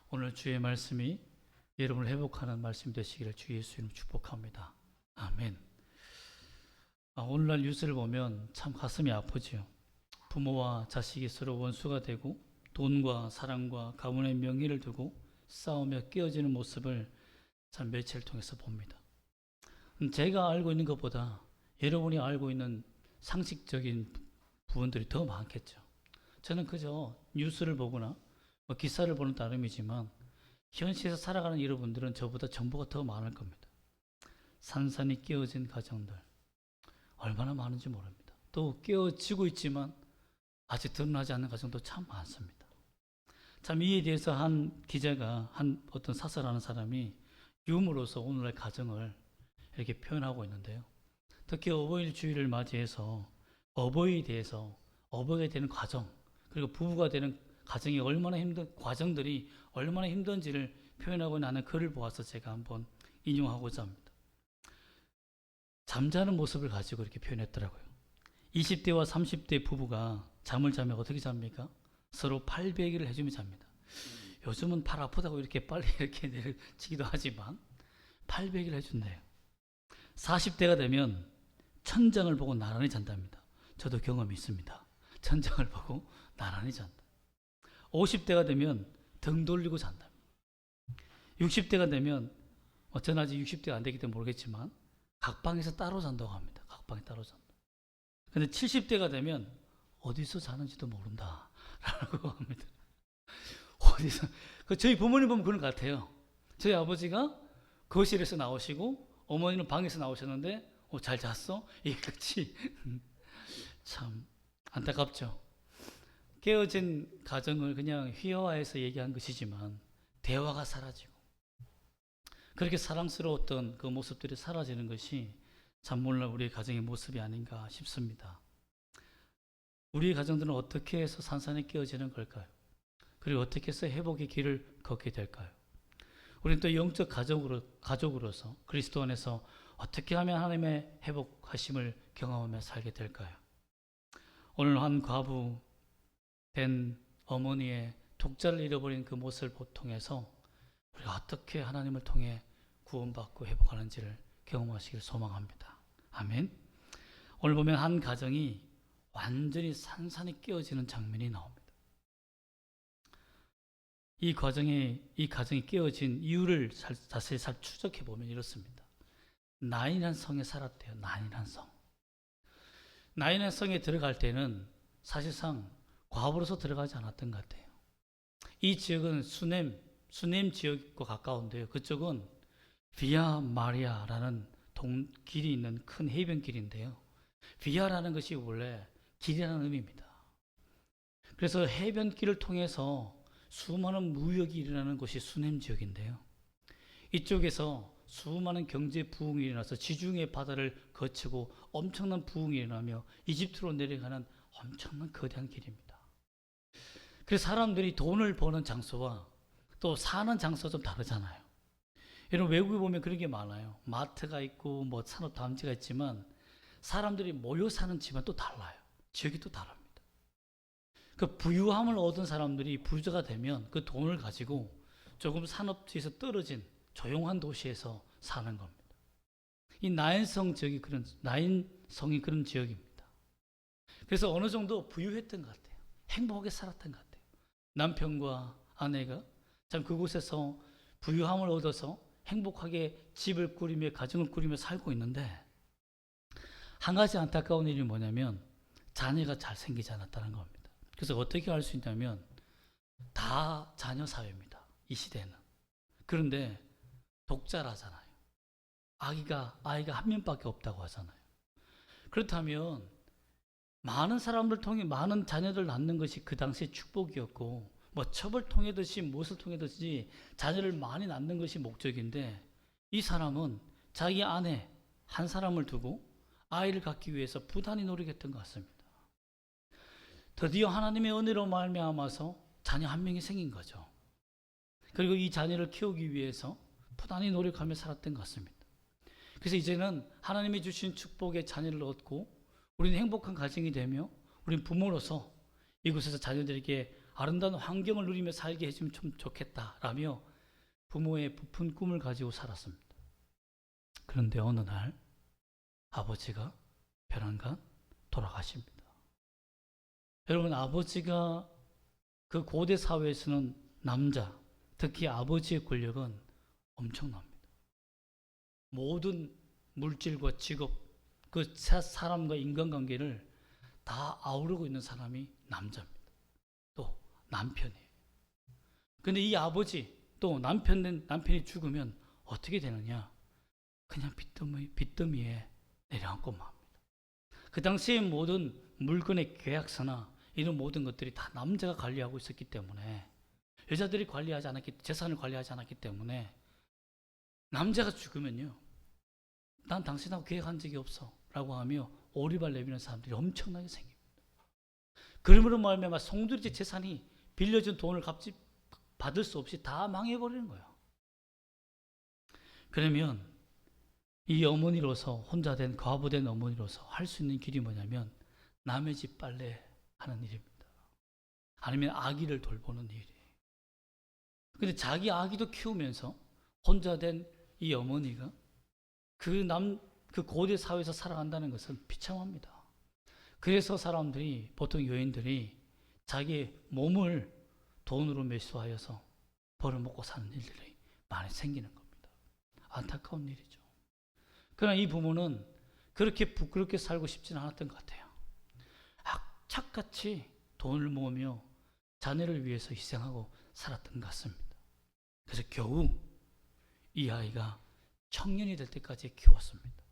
오늘 주의 말씀이 여러분을 회복하는 말씀 되시기를 주 예수 이름 축복합니다. 아멘. 오늘날 뉴스를 보면 참 가슴이 아프지요. 부모와 자식이 서로 원수가 되고 돈과 사랑과 가문의 명예를 두고 싸우며 깨어지는 모습을 참 매체를 통해서 봅니다. 제가 알고 있는 것보다 여러분이 알고 있는 상식적인 부분들이 더 많겠죠. 저는 그저 뉴스를 보거나 기사를 보는 따름이지만 현실에서 살아가는 여러분들은 저보다 정보가 더 많을 겁니다. 산산이 깨어진 가정들 얼마나 많은지 모릅니다. 또 깨어지고 있지만 아직 드러나지 않는 가정도 참 많습니다. 참 이에 대해서 한 기자가 어떤 사설하는 사람이 유머로서 오늘날 가정을 이렇게 표현하고 있는데요. 특히 어버이일 주일을 맞이해서 어버이에 대해서 어버이가 되는 과정 그리고 부부가 되는 가정이 얼마나 힘든 과정들이 얼마나 힘든지를 표현하고 나는 글을 보아서 제가 한번 인용하고자 합니다. 잠자는 모습을 가지고 이렇게 표현했더라고요. 20대와 30대 부부가 잠을 자면 어떻게 잡니까? 서로 팔베기를 해주며 잡니다. 요즘은 팔 아프다고 이렇게 빨리 이렇게 내려치기도 하지만 팔베기를 해준대요. 40대가 되면 천장을 보고 나란히 잔답니다. 저도 경험이 있습니다. 천장을 보고 나란히 잔다. 50대가 되면 등 돌리고 잔다. 60대가 되면 저는 아직 60대가 안 되기 때문에 모르겠지만 각방에서 따로 잔다고 합니다. 각방에 따로 잔다. 근데 70대가 되면 어디서 자는지도 모른다 라고 합니다. 어디서 저희 부모님 보면 그런 것 같아요. 저희 아버지가 거실에서 나오시고 어머니는 방에서 나오셨는데 잘 잤어? 이게 끝이 참 안타깝죠. 깨어진 가정을 그냥 휘어화해서 얘기한 것이지만 대화가 사라지고 그렇게 사랑스러웠던 그 모습들이 사라지는 것이 참물로 우리의 가정의 모습이 아닌가 싶습니다. 우리의 가정들은 어떻게 해서 산산이 깨어지는 걸까요? 그리고 어떻게 해서 회복의 길을 걷게 될까요? 우리는 또 영적 가족으로서 그리스도 안에서 어떻게 하면 하나님의 회복하심을 경험하며 살게 될까요? 오늘 한 과부 된 어머니의 독자를 잃어버린 그 모습을 통해서 우리가 어떻게 하나님을 통해 구원받고 회복하는지를 경험하시길 소망합니다. 아멘. 오늘 보면 한 가정이 완전히 산산이 깨어지는 장면이 나옵니다. 이 가정이 깨어진 이유를 자세히 추적해 보면 이렇습니다. 나인한 성에 살았대요. 나인한 성. 나인한 성에 들어갈 때는 사실상 과부로서 들어가지 않았던 것 같아요. 이 지역은 수넴 지역과 가까운데요. 그쪽은 비아 마리아라는 길이 있는 큰 해변길인데요. 비아라는 것이 원래 길이라는 의미입니다. 그래서 해변길을 통해서 수많은 무역이 일어나는 곳이 수넴 지역인데요. 이쪽에서 수많은 경제 부흥이 일어나서 지중해 바다를 거치고 엄청난 부흥이 일어나며 이집트로 내려가는 엄청난 거대한 길입니다. 그래서 사람들이 돈을 버는 장소와 또 사는 장소가 좀 다르잖아요. 여러분 외국에 보면 그런 게 많아요. 마트가 있고 뭐 산업 단지가 있지만 사람들이 모여 사는 집은 또 달라요. 지역이 또 다릅니다. 그 부유함을 얻은 사람들이 부자가 되면 그 돈을 가지고 조금 산업지에서 떨어진 조용한 도시에서 사는 겁니다. 이 나인성이 그런 지역입니다. 그래서 어느 정도 부유했던 것 같아요. 행복하게 살았던 것 같아요. 남편과 아내가 참 그곳에서 부유함을 얻어서 행복하게 집을 꾸리며 가정을 꾸리며 살고 있는데 한 가지 안타까운 일이 뭐냐면 자녀가 잘 생기지 않았다는 겁니다. 그래서 어떻게 할 수 있냐면 다 자녀 사회입니다. 이 시대는. 그런데 독자라잖아요. 아이가 한 명밖에 없다고 하잖아요. 그렇다면 많은 사람들 통해 많은 자녀를 낳는 것이 그 당시의 축복이었고 뭐 첩을 통해듯이 무엇을 통해듯이 자녀를 많이 낳는 것이 목적인데 이 사람은 자기 아내 한 사람을 두고 아이를 갖기 위해서 부단히 노력했던 것 같습니다. 드디어 하나님의 은혜로 말미암아서 자녀 한 명이 생긴 거죠. 그리고 이 자녀를 키우기 위해서 부단히 노력하며 살았던 것 같습니다. 그래서 이제는 하나님이 주신 축복의 자녀를 얻고 우리는 행복한 가정이 되며 우리는 부모로서 이곳에서 자녀들에게 아름다운 환경을 누리며 살게 해주면 좀 좋겠다라며 부모의 부푼 꿈을 가지고 살았습니다. 그런데 어느 날 아버지가 벼랑간 돌아가십니다. 여러분, 아버지가 그 고대 사회에서는 남자, 특히 아버지의 권력은 엄청납니다. 모든 물질과 직업, 그 사람과 인간관계를 다 아우르고 있는 사람이 남자입니다. 또 남편이에요. 근데 이 아버지 또 남편이 죽으면 어떻게 되느냐? 그냥 빚더미에 내려앉고 맙니다. 그 당시에 모든 물건의 계약서나 이런 모든 것들이 다 남자가 관리하고 있었기 때문에, 여자들이 재산을 관리하지 않았기 때문에 남자가 죽으면요, 난 당신하고 계약한 적이 없어 라고 하며 오리발 내미는 사람들이 엄청나게 생깁니다. 그러므로 말미암아 송두리째 재산이 빌려준 돈을 받을 수 없이 다 망해버리는 거예요. 그러면 이 어머니로서, 혼자 된 과부된 어머니로서 할 수 있는 길이 뭐냐면 남의 집 빨래 하는 일입니다. 아니면 아기를 돌보는 일이에요. 근데 자기 아기도 키우면서 혼자 된 이 어머니가 그 고대 사회에서 살아간다는 것은 비참합니다. 그래서 사람들이, 보통 여인들이 자기 몸을 돈으로 매수하여서 벌어먹고 사는 일들이 많이 생기는 겁니다. 안타까운 일이죠. 그러나 이 부모는 그렇게 부끄럽게 살고 싶지는 않았던 것 같아요. 악착같이 돈을 모으며 자녀를 위해서 희생하고 살았던 것 같습니다. 그래서 겨우 이 아이가 청년이 될 때까지 키웠습니다.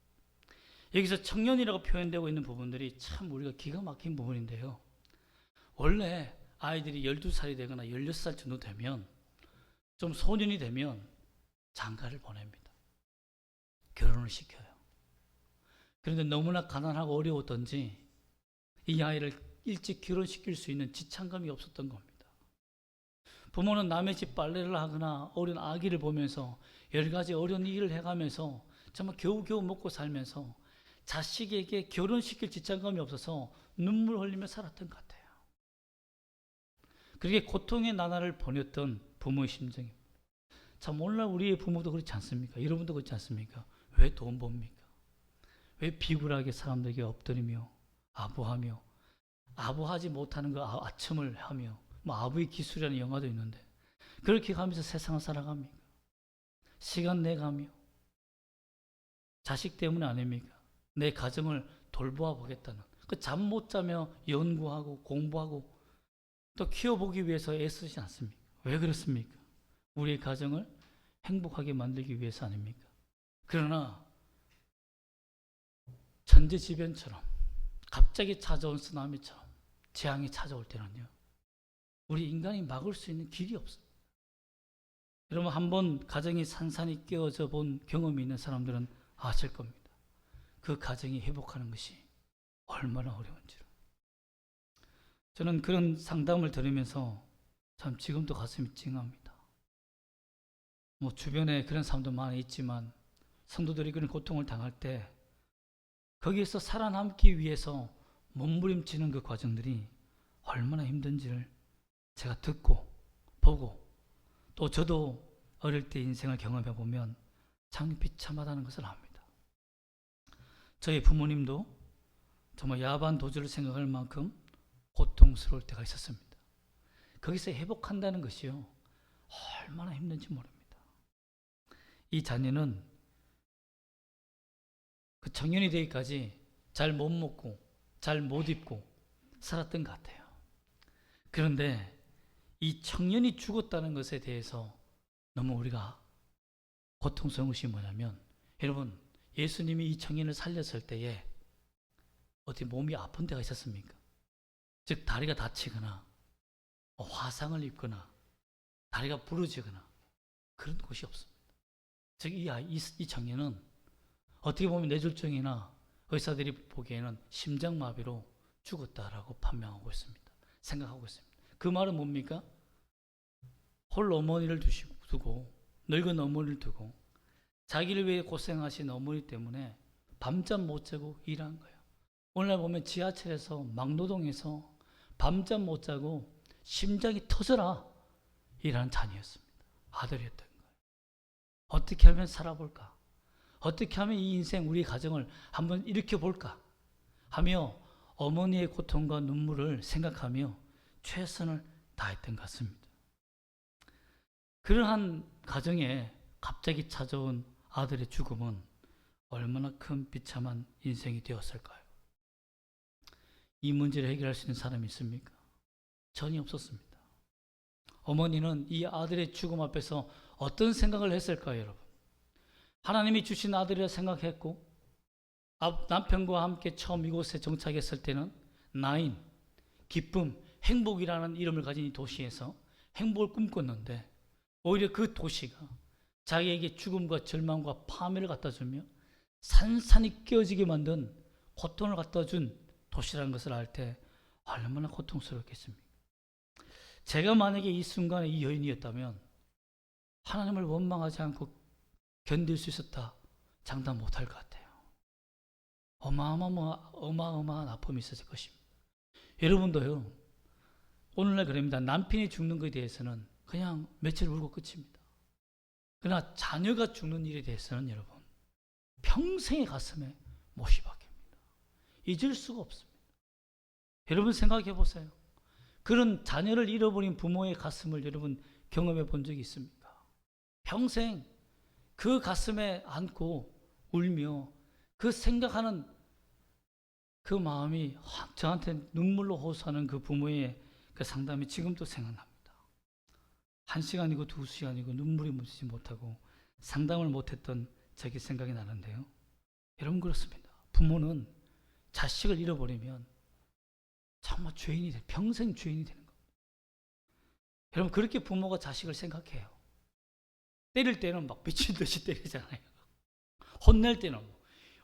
여기서 청년이라고 표현되고 있는 부분들이 참 우리가 기가 막힌 부분인데요. 원래 아이들이 12살이 되거나 16살 정도 되면, 좀 소년이 되면 장가를 보냅니다. 결혼을 시켜요. 그런데 너무나 가난하고 어려웠던지 이 아이를 일찍 결혼시킬 수 있는 지참감이 없었던 겁니다. 부모는 남의 집 빨래를 하거나 어린 아기를 보면서 여러 가지 어려운 일을 해가면서 정말 겨우겨우 먹고 살면서 자식에게 결혼시킬 지참감이 없어서 눈물 흘리며 살았던 것 같아요. 그렇게 고통의 나날을 보냈던 부모의 심정입니다. 참, 오늘날 우리의 부모도 그렇지 않습니까? 여러분도 그렇지 않습니까? 왜 돈 법니까? 왜 비굴하게 사람들에게 엎드리며 아부하며, 아부하지 못하는 거 아첨을 하며, 아부의 기술이라는 영화도 있는데 그렇게 가면서 세상을 살아갑니까? 시간 내가며, 자식 때문에 아닙니까? 내 가정을 돌보아 보겠다는, 그 잠 못 자며 연구하고 공부하고 또 키워보기 위해서 애쓰지 않습니까? 왜 그렇습니까? 우리의 가정을 행복하게 만들기 위해서 아닙니까? 그러나 천재지변처럼 갑자기 찾아온 쓰나미처럼 재앙이 찾아올 때는요, 우리 인간이 막을 수 있는 길이 없어요. 여러분, 한번 가정이 산산이 깨어져 본 경험이 있는 사람들은 아실 겁니다. 그 가정이 회복하는 것이 얼마나 어려운지를. 저는 그런 상담을 들으면서 참 지금도 가슴이 찡합니다. 주변에 그런 사람도 많이 있지만 성도들이 그런 고통을 당할 때 거기에서 살아남기 위해서 몸부림치는 그 과정들이 얼마나 힘든지를 제가 듣고 보고, 또 저도 어릴 때 인생을 경험해 보면 참 비참하다는 것을 압니다. 저희 부모님도 정말 야반 도주를 생각할 만큼 고통스러울 때가 있었습니다. 거기서 회복한다는 것이요, 얼마나 힘든지 모릅니다. 이 자녀는 그 청년이 되기까지 잘 못 먹고 잘 못 입고 살았던 것 같아요. 그런데 이 청년이 죽었다는 것에 대해서 너무 우리가 고통스러운 것이 뭐냐면, 여러분, 예수님이 이 청년을 살렸을 때에 어디 몸이 아픈 데가 있었습니까? 즉 다리가 다치거나 화상을 입거나 다리가 부러지거나 그런 곳이 없습니다. 즉 이 청년은 어떻게 보면 뇌졸중이나 의사들이 보기에는 심장마비로 죽었다라고 판명하고 있습니다. 생각하고 있습니다. 그 말은 뭡니까? 홀로 어머니를 두고, 늙은 어머니를 두고 자기를 위해 고생하신 어머니 때문에 밤잠 못 자고 일한 거예요. 오늘날 보면 지하철에서 막노동해서 밤잠 못 자고 심장이 터져라 이라는 자녀였습니다. 아들이었던 거예요. 어떻게 하면 살아볼까? 어떻게 하면 이 인생 우리 가정을 한번 일으켜볼까? 하며 어머니의 고통과 눈물을 생각하며 최선을 다했던 것 같습니다. 그러한 가정에 갑자기 찾아온 아들의 죽음은 얼마나 큰 비참한 인생이 되었을까요? 이 문제를 해결할 수 있는 사람이 있습니까? 전혀 없었습니다. 어머니는 이 아들의 죽음 앞에서 어떤 생각을 했을까요, 여러분? 하나님이 주신 아들이라 생각했고, 남편과 함께 처음 이곳에 정착했을 때는 나인, 기쁨, 행복이라는 이름을 가진 이 도시에서 행복을 꿈꿨는데, 오히려 그 도시가 자기에게 죽음과 절망과 파멸을 갖다 주며 산산이 깨어지게 만든 고통을 갖다 준 도시라는 것을 알 때 얼마나 고통스럽겠습니까? 제가 만약에 이 순간에 이 여인이었다면 하나님을 원망하지 않고 견딜 수 있었다 장담 못할 것 같아요. 어마어마한 아픔이 있었을 것입니다. 여러분도요, 오늘날 그럽니다. 남편이 죽는 것에 대해서는 그냥 며칠 울고 끝입니다. 그러나 자녀가 죽는 일에 대해서는 여러분 평생의 가슴에 못이 박힙니다. 잊을 수가 없습니다. 여러분 생각해 보세요. 그런 자녀를 잃어버린 부모의 가슴을 여러분 경험해 본 적이 있습니까? 평생 그 가슴에 안고 울며 그 생각하는 그 마음이 저한테 눈물로 호소하는 그 부모의 그 상담이 지금도 생각납니다. 1시간이고 2시간이고 눈물이 묻지 못하고 상담을 못했던 적이 생각이 나는데요. 여러분 그렇습니다. 부모는 자식을 잃어버리면 정말 죄인이 돼, 평생 죄인이 되는 겁니다. 여러분 그렇게 부모가 자식을 생각해요. 때릴 때는 막 미친 듯이 때리잖아요. 혼낼 때는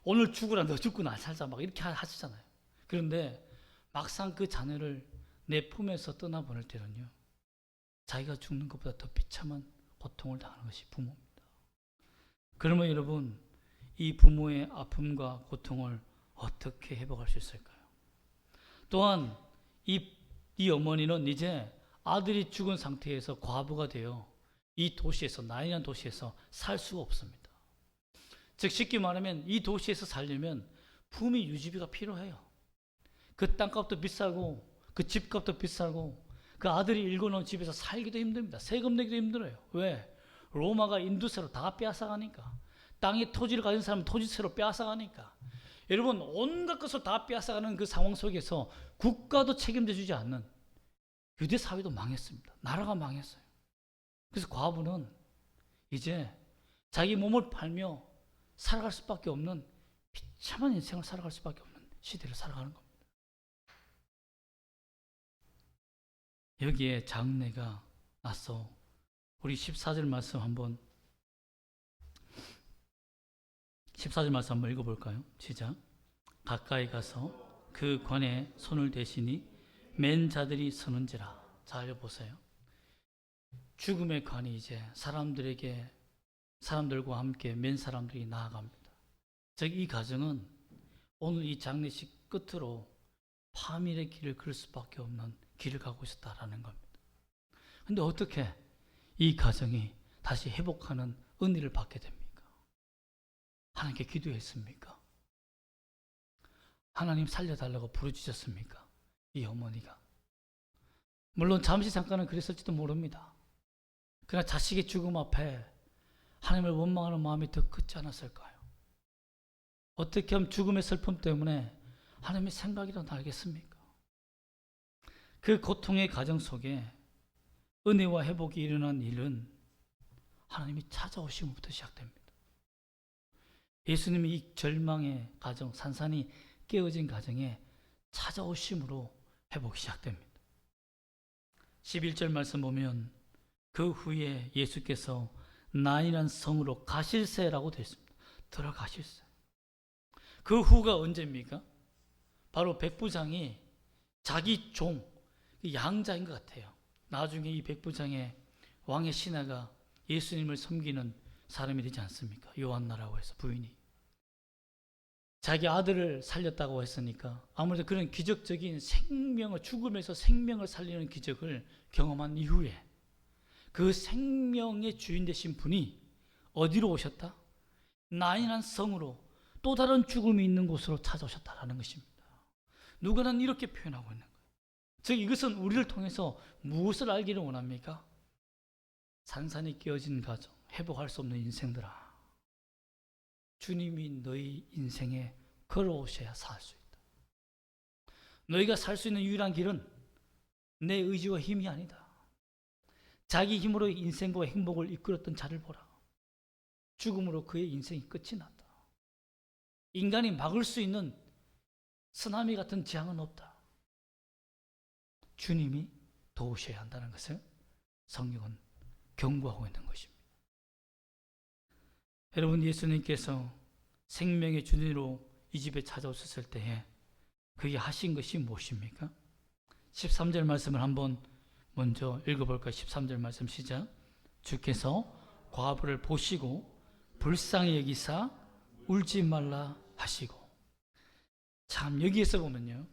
오늘 죽으라 너 죽고 나 살자 막 이렇게 하시잖아요. 그런데 막상 그 자녀를 내 품에서 떠나보낼 때는요, 자기가 죽는 것보다 더 비참한 고통을 당하는 것이 부모입니다. 그러면 여러분 이 부모의 아픔과 고통을 어떻게 회복할 수 있을까요? 또한 이 어머니는 이제 아들이 죽은 상태에서 과부가 되어 이 도시에서, 나인이라는 도시에서 살 수가 없습니다. 즉 쉽게 말하면 이 도시에서 살려면 품위 유지비가 필요해요. 그 땅값도 비싸고 그 집값도 비싸고 그 아들이 일궈놓은 집에서 살기도 힘듭니다. 세금 내기도 힘들어요. 왜? 로마가 인두세로 다 빼앗아가니까. 땅에 토지를 가진 사람은 토지세로 빼앗아가니까. 여러분 온갖 것을 다 빼앗아가는 그 상황 속에서 국가도 책임져 주지 않는 유대 사회도 망했습니다. 나라가 망했어요. 그래서 과부는 이제 자기 몸을 팔며 살아갈 수밖에 없는 비참한 인생을 살아갈 수밖에 없는 시대를 살아가는 겁니다. 여기에 장례가 나서 우리 14절 말씀 한번 14절 말씀 한번 읽어볼까요? 시작. 가까이 가서 그 관에 손을 대시니 맨 자들이 서는지라. 자, 보세요. 죽음의 관이 이제 사람들과 함께 맨 사람들이 나아갑니다. 즉 이 가정은 오늘 이 장례식 끝으로 파멸의 길을 걸을 수밖에 없는 길을 가고 있었다라는 겁니다. 근데 어떻게 이 가정이 다시 회복하는 은혜를 받게 됩니까? 하나님께 기도했습니까? 하나님 살려달라고 부르짖었습니까? 이 어머니가. 물론 잠깐은 그랬을지도 모릅니다. 그러나 자식의 죽음 앞에 하나님을 원망하는 마음이 더 크지 않았을까요? 어떻게 하면 죽음의 슬픔 때문에 하나님의 생각이라도 나겠습니까? 그 고통의 가정 속에 은혜와 회복이 일어난 일은 하나님이 찾아오심부터 시작됩니다. 예수님이 이 절망의 가정, 산산이 깨어진 가정에 찾아오심으로 회복이 시작됩니다. 11절 말씀 보면 그 후에 예수께서 나인이라는 성으로 가실새라고 되어 있습니다. 들어가실새. 그 후가 언제입니까? 바로 백부장이 자기 종, 양자인 것 같아요. 나중에 이 백부장의 왕의 신하가 예수님을 섬기는 사람이 되지 않습니까? 요한나라고 해서 부인이. 자기 아들을 살렸다고 했으니까 아무래도 그런 기적적인 생명을, 죽음에서 생명을 살리는 기적을 경험한 이후에 그 생명의 주인 되신 분이 어디로 오셨다? 나인한 성으로, 또 다른 죽음이 있는 곳으로 찾아오셨다라는 것입니다. 누가는 이렇게 표현하고 있는 거예요. 즉 이것은 우리를 통해서 무엇을 알기를 원합니까? 산산이 깨어진 가정, 회복할 수 없는 인생들아, 주님이 너희 인생에 걸어오셔야 살 수 있다. 너희가 살 수 있는 유일한 길은 내 의지와 힘이 아니다. 자기 힘으로 인생과 행복을 이끌었던 자를 보라. 죽음으로 그의 인생이 끝이 났다. 인간이 막을 수 있는 쓰나미 같은 재앙은 없다. 주님이 도우셔야 한다는 것을 성경은 경고하고 있는 것입니다. 여러분, 예수님께서 생명의 주인으로 이 집에 찾아오셨을 때에 그게 하신 것이 무엇입니까? 13절 말씀을 한번 먼저 읽어볼까요? 13절 말씀 시작. 주께서 과부를 보시고 불쌍히 여기사 울지 말라 하시고. 참, 여기에서 보면요,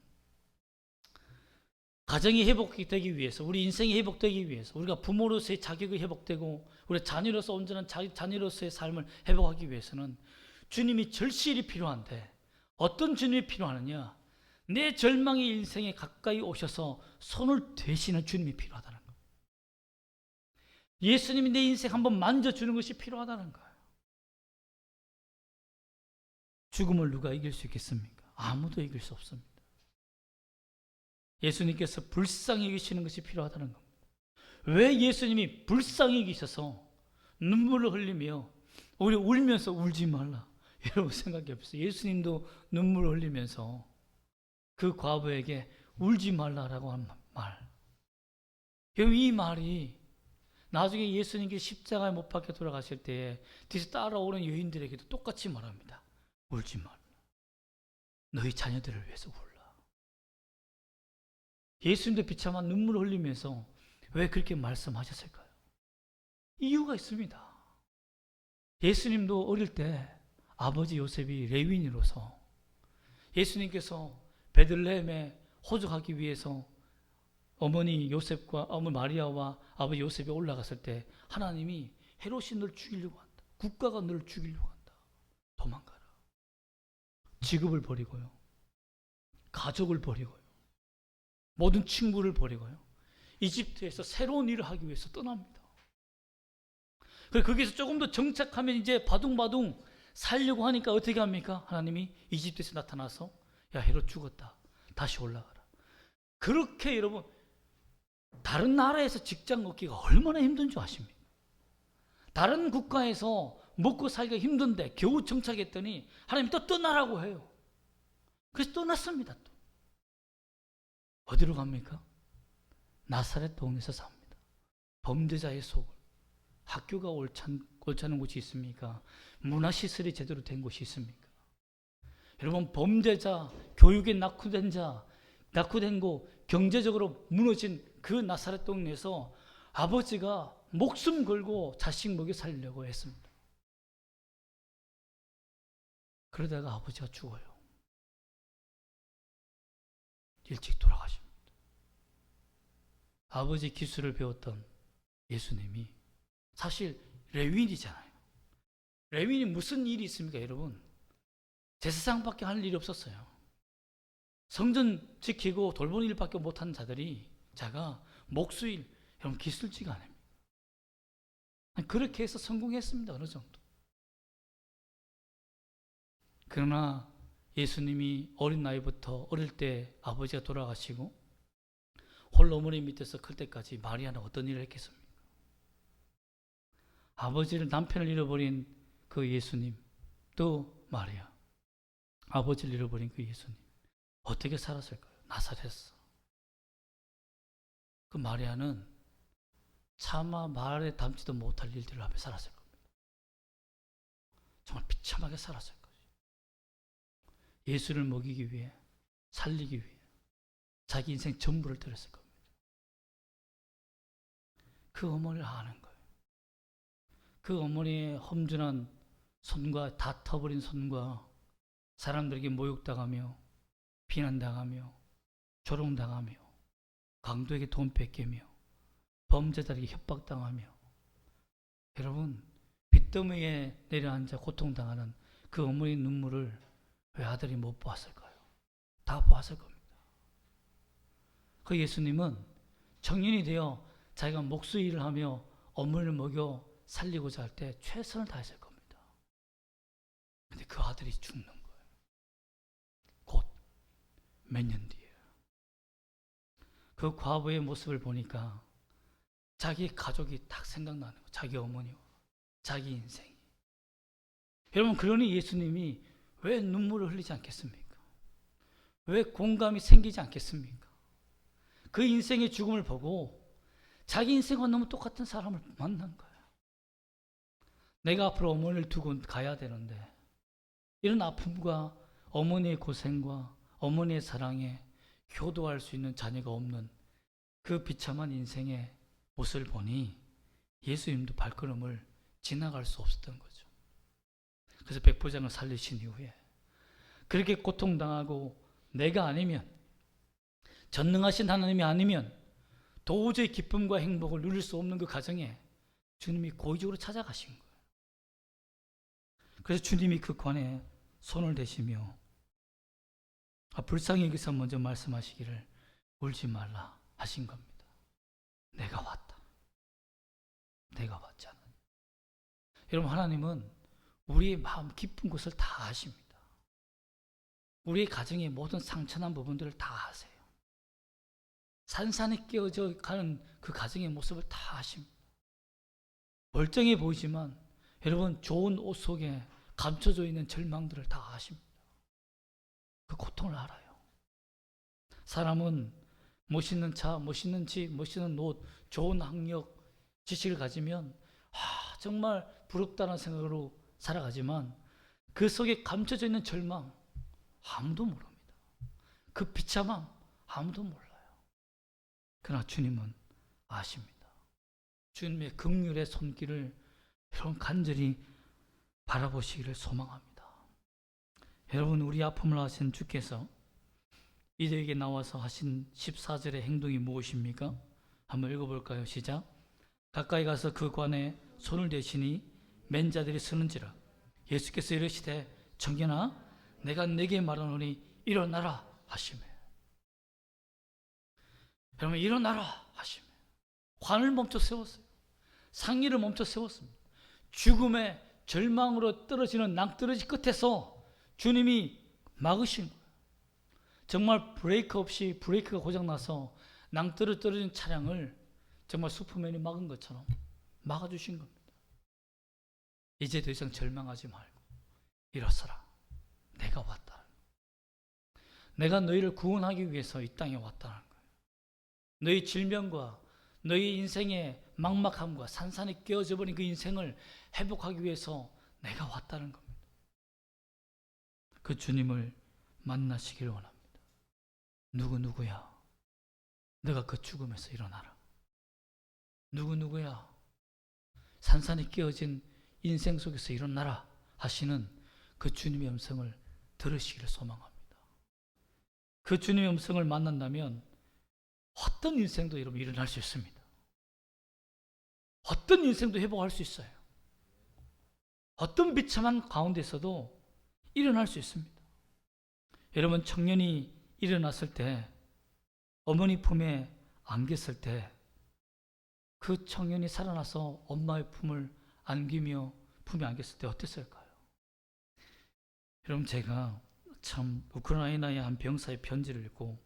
가정이 회복되기 위해서, 우리 인생이 회복되기 위해서, 우리가 부모로서의 자격이 회복되고 우리 자녀로서 온전한 자녀로서의 삶을 회복하기 위해서는 주님이 절실히 필요한데, 어떤 주님이 필요하느냐? 내 절망의 인생에 가까이 오셔서 손을 대시는 주님이 필요하다는 거예요. 예수님이 내 인생 한번 만져주는 것이 필요하다는 거예요. 죽음을 누가 이길 수 있겠습니까? 아무도 이길 수 없습니다. 예수님께서 불쌍히 여기시는 것이 필요하다는 겁니다. 왜 예수님이 불쌍히 여기셔서 눈물을 흘리며 우리 울면서 울지 말라 이러고 생각이 없어요. 예수님도 눈물을 흘리면서 그 과부에게 울지 말라라고 한 말. 이 말이 나중에 예수님께 십자가에 못 박혀 돌아가실 때에 뒤에서 따라오는 여인들에게도 똑같이 말합니다. 울지 말라. 너희 자녀들을 위해서 울라. 예수님도 비참한 눈물을 흘리면서 왜 그렇게 말씀하셨을까요? 이유가 있습니다. 예수님도 어릴 때 아버지 요셉이 레위인으로서 예수님께서 베들레헴에 호적하기 위해서 어머니 요셉과 어머니 마리아와 아버지 요셉이 올라갔을 때 하나님이 헤롯이 널 죽이려고 한다. 국가가 널 죽이려고 한다. 도망가라. 직업을 버리고요. 가족을 버리고요. 모든 친구를 버리고요. 이집트에서 새로운 일을 하기 위해서 떠납니다. 그래서 거기서 조금 더 정착하면 이제 바둥바둥 살려고 하니까 어떻게 합니까? 하나님이 이집트에서 나타나서 야, 헤롯 죽었다. 다시 올라가라. 그렇게 여러분, 다른 나라에서 직장 얻기가 얼마나 힘든 줄 아십니까? 다른 국가에서 먹고 살기가 힘든데 겨우 정착했더니 하나님이 또 떠나라고 해요. 그래서 떠났습니다. 또. 어디로 갑니까? 나사렛 동에서 삽니다. 범죄자의 속을. 학교가 옳지 않은 곳이 있습니까? 문화시설이 제대로 된 곳이 있습니까? 여러분, 범죄자, 교육에 낙후된 거, 경제적으로 무너진 그 나사렛 동네에서 아버지가 목숨 걸고 자식 먹여 살리려고 했습니다. 그러다가 아버지가 죽어요. 일찍 돌아가십니다. 아버지 기술을 배웠던 예수님이 사실 레위인이잖아요. 레위인이 무슨 일이 있습니까, 여러분? 제사장밖에 할 일이 없었어요. 성전 지키고 돌보는 일밖에 못하는 자가 목수일, 여러분 기술지가 아닙니다. 그렇게 해서 성공했습니다. 어느 정도. 그러나 예수님이 어린 나이부터 어릴 때 아버지가 돌아가시고 홀로 어머니 밑에서 클 때까지 마리아는 어떤 일을 했겠습니까? 아버지를, 남편을 잃어버린 그 예수님, 또 마리아, 아버지를 잃어버린 그 예수님, 어떻게 살았을까요? 나사렛에서. 그 마리아는 차마 말에 담지도 못할 일들을 하며 살았을 겁니다. 정말 비참하게 살았을 거예요. 예수를 먹이기 위해, 살리기 위해 자기 인생 전부를 드렸을 겁니다. 그 어머니를 아는 거예요. 그 어머니의 험준한 손과 다 터버린 손과 사람들에게 모욕당하며 비난당하며 조롱당하며 강도에게 돈 뺏기며 범죄자에게 협박당하며 여러분 빚더미에 내려앉아 고통당하는 그 어머니 눈물을 왜 아들이 못 보았을까요? 다 보았을 겁니다. 그 예수님은 청년이 되어 자기가 목수 일을 하며 어머니를 먹여 살리고자 할 때 최선을 다했을 겁니다. 근데 그 아들이 죽는 거예요. 곧 몇 년 뒤에. 그 과부의 모습을 보니까 자기 가족이 딱 생각나는 거예요. 자기 어머니와 자기 인생이. 여러분 그러니 예수님이 왜 눈물을 흘리지 않겠습니까? 왜 공감이 생기지 않겠습니까? 그 인생의 죽음을 보고 자기 인생과 너무 똑같은 사람을 만난 거예요. 내가 앞으로 어머니를 두고 가야 되는데 이런 아픔과 어머니의 고생과 어머니의 사랑에 효도할 수 있는 자녀가 없는 그 비참한 인생의 모습을 보니 예수님도 발걸음을 지나갈 수 없었던 거죠. 그래서 백부장을 살리신 이후에 그렇게 고통당하고 내가 아니면 전능하신 하나님이 아니면 도저히 기쁨과 행복을 누릴 수 없는 그 가정에 주님이 고의적으로 찾아가신 거예요. 그래서 주님이 그 관에 손을 대시며 불쌍히 여기서 먼저 말씀하시기를 울지 말라 하신 겁니다. 내가 왔다. 내가 왔지 않느냐. 여러분 하나님은 우리의 마음 깊은 것을 다 아십니다. 우리의 가정의 모든 상처난 부분들을 다 아세요. 산산이 깨어져 가는 그 가정의 모습을 다 아십니다. 멀쩡해 보이지만 여러분 좋은 옷 속에 감춰져 있는 절망들을 다 아십니다. 그 고통을 알아요. 사람은 멋있는 차, 멋있는 집, 멋있는 옷, 좋은 학력, 지식을 가지면 정말 부럽다는 생각으로 살아가지만 그 속에 감춰져 있는 절망 아무도 모릅니다. 그 비참함 아무도 몰라요. 그러나 주님은 아십니다. 주님의 긍휼의 손길을 여러분 간절히 바라보시기를 소망합니다. 여러분 우리 아픔을 아신 주께서 이들에게 나와서 하신 14절의 행동이 무엇입니까? 한번 읽어볼까요? 시작. 가까이 가서 그 관에 손을 대시니 맨 자들이 서는지라. 예수께서 이르시되 청년아 내가 네게 말하노니 일어나라 하시매. 여러분 일어나라 하시매. 관을 멈춰 세웠어요. 상의를 멈춰 세웠습니다. 죽음의 절망으로 떨어지는 낭떠러지 끝에서 주님이 막으신 거예요. 정말 브레이크 없이 브레이크가 고장나서 낭떠러 떨어진 차량을 정말 슈퍼맨이 막은 것처럼 막아주신 겁니다. 이제 더 이상 절망하지 말고 일어서라. 내가 왔다. 내가 너희를 구원하기 위해서 이 땅에 왔다는 거예요. 너희 질병과 너희 인생의 막막함과 산산이 깨어져 버린 그 인생을 회복하기 위해서 내가 왔다는 겁니다. 그 주님을 만나시기를 원합니다. 누구야? 너가 그 죽음에서 일어나라. 누구야? 산산이 깨어진 인생 속에서 일어나라 하시는 그 주님의 음성을 들으시기를 소망합니다. 그 주님의 음성을 만난다면 어떤 인생도 여러분 일어날 수 있습니다. 어떤 인생도 회복할 수 있어요. 어떤 비참한 가운데서도 일어날 수 있습니다. 여러분 청년이 일어났을 때 어머니 품에 안겼을 때 그 청년이 살아나서 엄마의 품을 안기며 품에 안겼을 때 어땠을까요? 여러분 제가 참 우크라이나의 한 병사의 편지를 읽고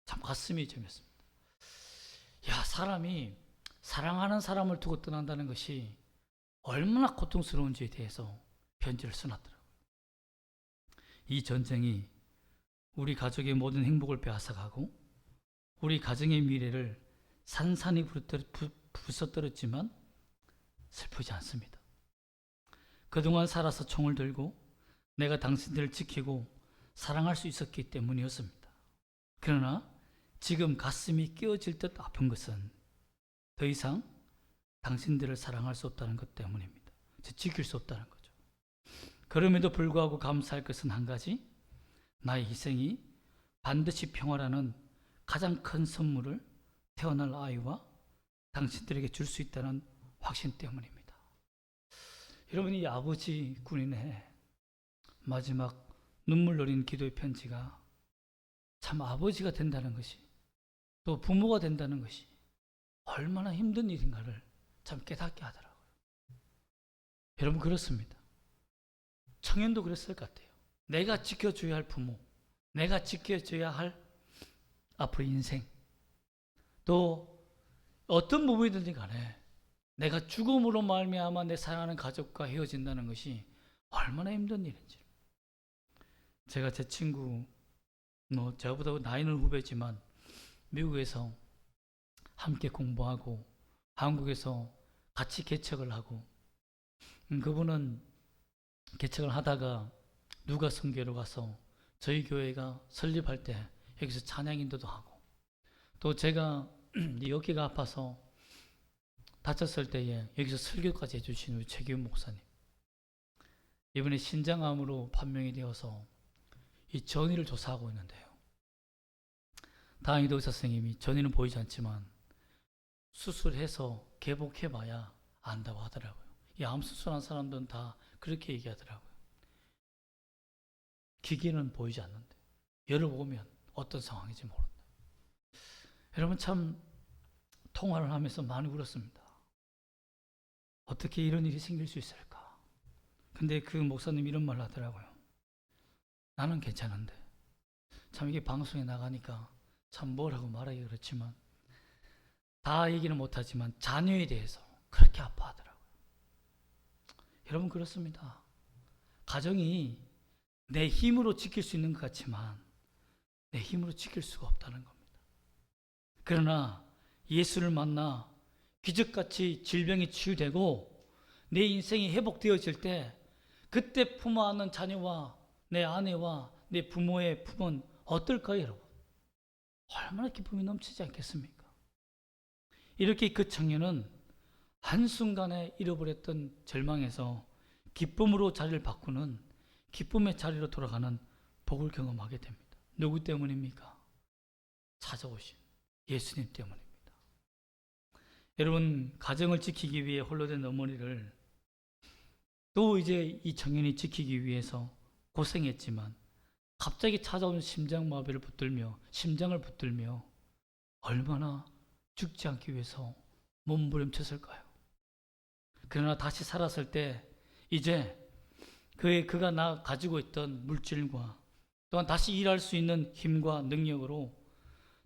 참 가슴이 저렸습니다. 사람이 사랑하는 사람을 두고 떠난다는 것이 얼마나 고통스러운지에 대해서 편지를 써놨더라고요. 이 전쟁이 우리 가족의 모든 행복을 빼앗아가고 우리 가정의 미래를 산산이 부숴떨었지만 슬프지 않습니다. 그동안 살아서 총을 들고 내가 당신들을 지키고 사랑할 수 있었기 때문이었습니다. 그러나 지금 가슴이 깨어질 듯 아픈 것은 더 이상 당신들을 사랑할 수 없다는 것 때문입니다. 지킬 수 없다는 거죠. 그럼에도 불구하고 감사할 것은 한 가지, 나의 희생이 반드시 평화라는 가장 큰 선물을 태어날 아이와 당신들에게 줄 수 있다는 확신 때문입니다. 여러분, 이 아버지 군인의 마지막 눈물 어린 기도의 편지가 참 아버지가 된다는 것이, 또 부모가 된다는 것이 얼마나 힘든 일인가를 참 깨닫게 하더라고요. 여러분, 그렇습니다. 청년도 그랬을 것 같아요. 내가 지켜줘야 할 부모, 내가 지켜줘야 할 앞으로 인생, 또 어떤 부분이든지 간에 내가 죽음으로 말미암아 내 사랑하는 가족과 헤어진다는 것이 얼마나 힘든 일인지. 제가 제 친구, 저보다 나이는 후배지만 미국에서 함께 공부하고 한국에서 같이 개척을 하고, 그분은 개척을 하다가 누가 선교로 가서 저희 교회가 설립할 때 여기서 찬양 인도도 하고, 또 제가 어깨가 아파서 다쳤을 때에 여기서 설교까지 해주신 우리 최기훈 목사님, 이번에 신장암으로 판명이 되어서 이 전이를 조사하고 있는데요. 다행히도 의사 선생님이 전이는 보이지 않지만 수술해서 개복해봐야 안다고 하더라고요. 이 암 수술한 사람들은 다 그렇게 얘기하더라고요. 기계는 보이지 않는데 열어보면 어떤 상황인지 모른다. 여러분, 참 통화를 하면서 많이 울었습니다. 어떻게 이런 일이 생길 수 있을까? 근데 그 목사님이 이런 말을 하더라고요. 나는 괜찮은데, 참 이게 방송에 나가니까 참 뭐라고 말하기 그렇지만, 다 얘기는 못하지만 자녀에 대해서 그렇게 아파하더라고요. 여러분, 그렇습니다. 가정이 내 힘으로 지킬 수 있는 것 같지만 내 힘으로 지킬 수가 없다는 겁니다. 그러나 예수를 만나 기적같이 질병이 치유되고 내 인생이 회복되어질 때, 그때 품어 안는 자녀와 내 아내와 내 부모의 품은 어떨까요, 여러분? 얼마나 기쁨이 넘치지 않겠습니까? 이렇게 그 청년은 한순간에 잃어버렸던 절망에서 기쁨으로 자리를 바꾸는, 기쁨의 자리로 돌아가는 복을 경험하게 됩니다. 누구 때문입니까? 찾아오신 예수님 때문입니다. 여러분, 가정을 지키기 위해 홀로 된 어머니를 또 이제 이 청년이 지키기 위해서 고생했지만 갑자기 찾아온 심장마비를 붙들며, 심장을 붙들며 얼마나 죽지 않기 위해서 몸부림쳤을까요? 그러나 다시 살았을 때 이제 그가 가지고 있던 물질과 또한 다시 일할 수 있는 힘과 능력으로,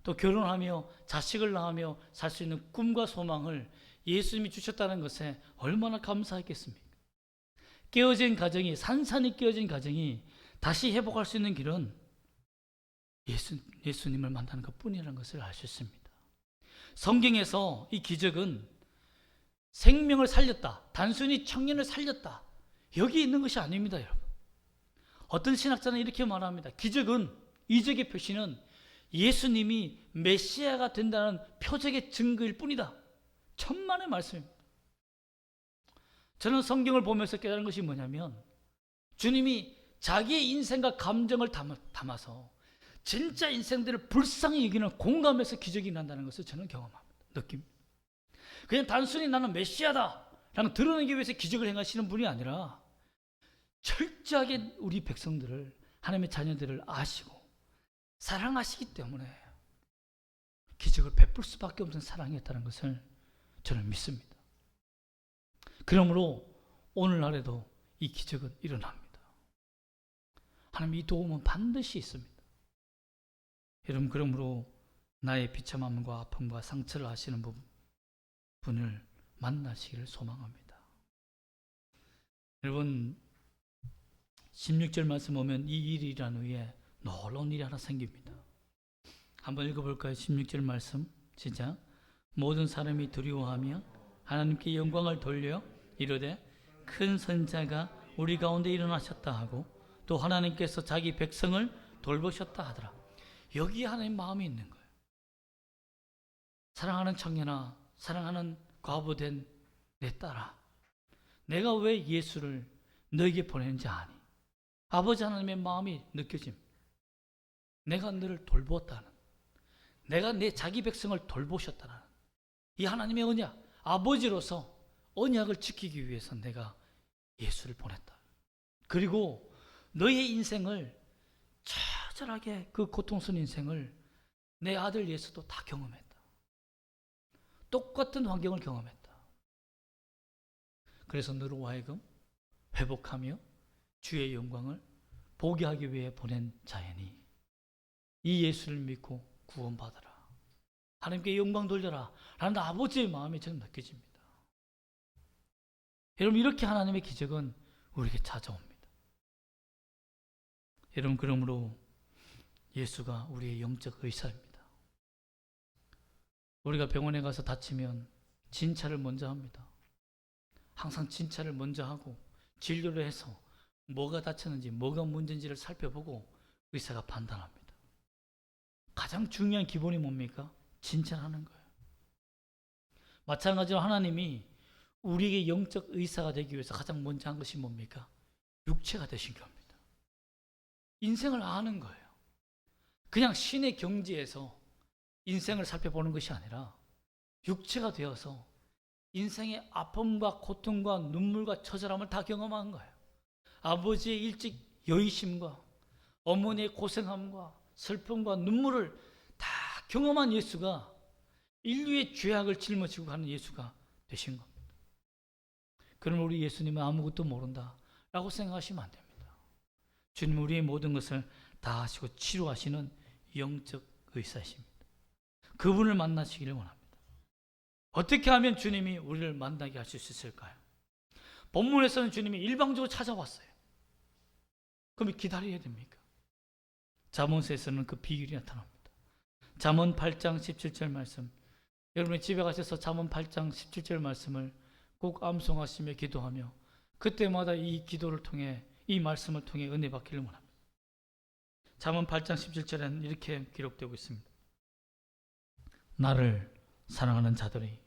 또 결혼하며 자식을 낳으며 살 수 있는 꿈과 소망을 예수님이 주셨다는 것에 얼마나 감사했겠습니까? 깨어진 가정이, 산산이 깨어진 가정이 다시 회복할 수 있는 길은 예수님을 만나는 것뿐이라는 것을 알 수 있습니다. 성경에서 이 기적은 생명을 살렸다, 단순히 청년을 살렸다, 여기 있는 것이 아닙니다, 여러분. 어떤 신학자는 이렇게 말합니다. 기적은, 이적의 표시는 예수님이 메시아가 된다는 표적의 증거일 뿐이다. 천만의 말씀입니다. 저는 성경을 보면서 깨달은 것이 뭐냐면, 주님이 자기의 인생과 감정을 담아서 진짜 인생들을 불쌍히 여기는 공감해서 기적이 난다는 것을 저는 경험합니다. 느낍니다. 그냥 단순히 나는 메시아다 라는 드러내기 위해서 기적을 행하시는 분이 아니라 철저하게 우리 백성들을, 하나님의 자녀들을 아시고 사랑하시기 때문에 기적을 베풀 수밖에 없는 사랑이었다는 것을 저는 믿습니다. 그러므로 오늘날에도 이 기적은 일어납니다. 하나님, 이 도움은 반드시 있습니다. 여러분, 그러므로 나의 비참함과 아픔과 상처를 아시는 분을 만나시기를 소망합니다. 여러분, 16절 말씀 보면 이 일이 일한 후에 놀라운 일이 하나 생깁니다. 한번 읽어볼까요? 16절 말씀 시작. 모든 사람이 두려워하며 하나님께 영광을 돌려 이르되 큰 선자가 우리 가운데 일어나셨다 하고, 또 하나님께서 자기 백성을 돌보셨다 하더라. 여기에 하나님 마음이 있는 거예요. 사랑하는 청년아, 사랑하는 과부된 내 딸아, 내가 왜 예수를 너에게 보내는지 아니? 아버지 하나님의 마음이 느껴집니다. 내가 너를 돌보았다는, 내가 내 자기 백성을 돌보셨다는 이 하나님의 언약, 아버지로서 언약을 지키기 위해서 내가 예수를 보냈다. 그리고 너의 인생을 처절하게 그 고통스러운 인생을 내 아들 예수도 다 경험했다. 똑같은 환경을 경험했다. 그래서 너로 하여금 회복하며 주의 영광을 보게 하기 위해 보낸 자이니 이 예수를 믿고 구원받아라. 하나님께 영광 돌려라. 라는 아버지의 마음이 저는 느껴집니다. 여러분, 이렇게 하나님의 기적은 우리에게 찾아옵니다. 여러분, 그러므로 예수가 우리의 영적 의사입니다. 우리가 병원에 가서 다치면 진찰을 먼저 합니다. 항상 진찰을 먼저 하고 진료를 해서 뭐가 다쳤는지 뭐가 문제인지를 살펴보고 의사가 판단합니다. 가장 중요한 기본이 뭡니까? 진찰하는 거예요. 마찬가지로 하나님이 우리에게 영적 의사가 되기 위해서 가장 먼저 한 것이 뭡니까? 육체가 되신 겁니다. 인생을 아는 거예요. 그냥 신의 경지에서 인생을 살펴보는 것이 아니라 육체가 되어서 인생의 아픔과 고통과 눈물과 처절함을 다 경험한 거예요. 아버지의 일찍 여의심과 어머니의 고생함과 슬픔과 눈물을 다 경험한 예수가 인류의 죄악을 짊어지고 가는 예수가 되신 겁니다. 그럼 우리 예수님은 아무것도 모른다라고 생각하시면 안 됩니다. 주님은 우리의 모든 것을 다 하시고 치료하시는 영적 의사이십니다. 그분을 만나시기를 원합니다. 어떻게 하면 주님이 우리를 만나게 하실 수 있을까요? 본문에서는 주님이 일방적으로 찾아왔어요. 그럼 기다려야 됩니까? 잠언서에서는 그 비결이 나타납니다. 잠언 8장 17절 말씀, 여러분이 집에 가셔서 잠언 8장 17절 말씀을 꼭 암송하시며 기도하며 그때마다 이 기도를 통해, 이 말씀을 통해 은혜 받기를 원합니다. 잠언 8장 17절에는 이렇게 기록되고 있습니다. 나를 사랑하는 자들이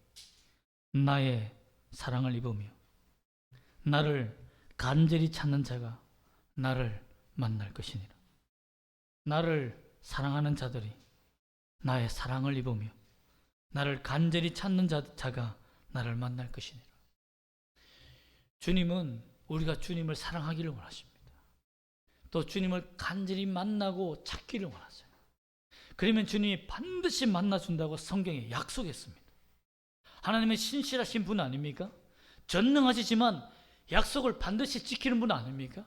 나의 사랑을 입으며 나를 간절히 찾는 자가 나를 만날 것이니라. 나를 사랑하는 자들이 나의 사랑을 입으며 나를 간절히 찾는 자가 나를 만날 것이니라. 주님은 우리가 주님을 사랑하기를 원하십니다. 또 주님을 간절히 만나고 찾기를 원하세요. 그러면 주님이 반드시 만나준다고 성경에 약속했습니다. 하나님은 신실하신 분 아닙니까? 전능하시지만 약속을 반드시 지키는 분 아닙니까?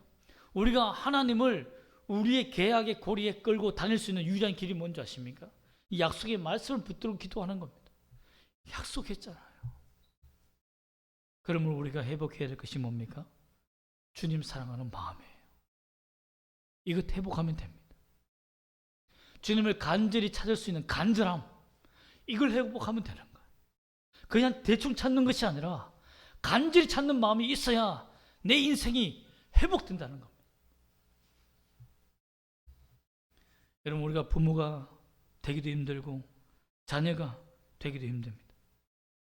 우리가 하나님을 우리의 계약의 고리에 끌고 다닐 수 있는 유일한 길이 뭔지 아십니까? 이 약속의 말씀을 붙들고 기도하는 겁니다. 약속했잖아요. 그러면 우리가 회복해야 될 것이 뭡니까? 주님 사랑하는 마음이에요. 이것 회복하면 됩니다. 주님을 간절히 찾을 수 있는 간절함, 이걸 회복하면 되는 거예요. 그냥 대충 찾는 것이 아니라 간절히 찾는 마음이 있어야 내 인생이 회복된다는 겁니다. 여러분, 우리가 부모가 되기도 힘들고 자녀가 되기도 힘듭니다.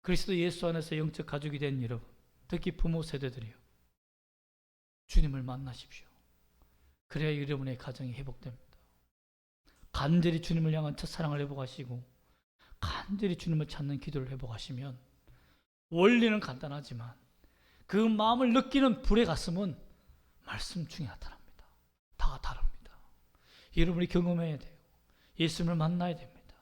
그리스도 예수 안에서 영적 가족이 된 여러분, 특히 부모 세대들이요, 주님을 만나십시오. 그래야 여러분의 가정이 회복됩니다. 간절히 주님을 향한 첫사랑을 회복하시고 간절히 주님을 찾는 기도를 회복하시면 원리는 간단하지만 그 마음을 느끼는 불의 가슴은 말씀 중에 나타납니다. 다 다릅니다. 여러분이 경험해야 돼요. 예수님을 만나야 됩니다.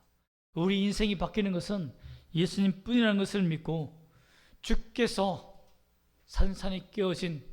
우리 인생이 바뀌는 것은 예수님 뿐이라는 것을 믿고 주께서 산산이 깨어진